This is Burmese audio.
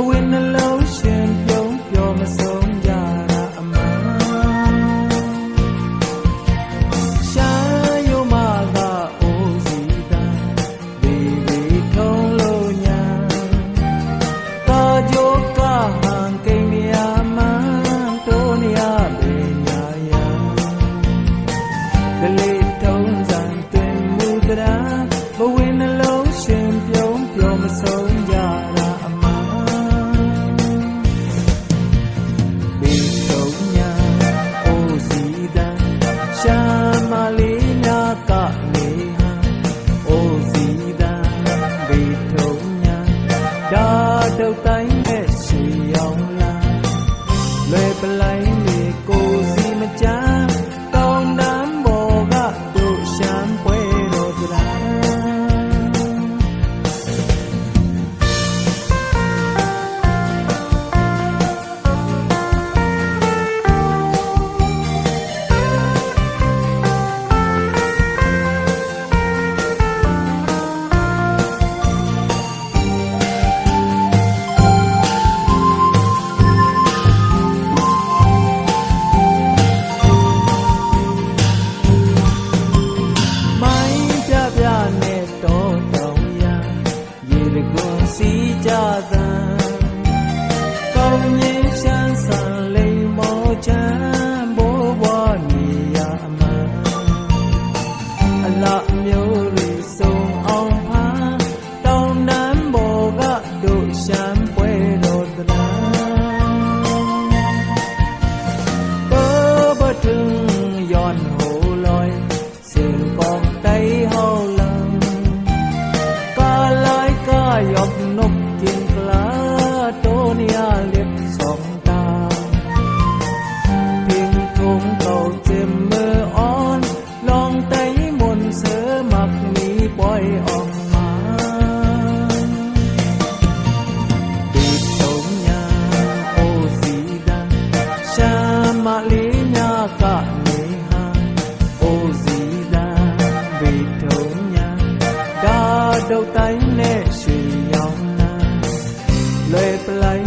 ဝင်နှလုံးရှင်ပြုံးပျော်မဆုံးကြတာအမှန်ရှာယုံမကအိုးစီတန်ဒီဒီထုံးလို့ညာကာကြိုးကဟန်ကိန်းမြာမန်တိုးနေရပေညာယံကလေးထုံးစံတွင်မူတရာဘဝင်နှလုံးရှင်ပြုံးပျော်မဆုံးကြတာအမှန်ဘေးထုံးညာအိုးစီတန်ရှာမလေးများကနေဟန်အိုးစီတန်ဘေးထုံးညာဒါတုတ်တိုင်းနဲ့ရှီအောင်လာလွယ်ပလိုက်လေကိုစီမချမ်းကောင်းတမ်းပေါ်ကတို့ရှမ်းပွဲတော်ကြလားစီကြသံကောင်းမြင်ရှမ်းဆန်လိမ်မောချမ်းဘိုးဘွားနေရအမှန်အလားမျိုးတွေစုံအောင်ဖန်တောင်းတမ်းပေါ်ကတို့ရှမ်းပွဲတော်တလားဘောဘတွင်ย้อนโหลอยเสียงกองไตเฮาลังกาลายกายอบนกกินกลาโตเนียเล็บสองตาพิงทุงเก่าเจ็มมืออ่อนลองไตมนเสือมักมีปล่อยออกมาปีตงยาโอสีดังชามาลีญากะเนหาโอสีดังปีตงยาดาดาวไตเนชียองนาเลยปลาย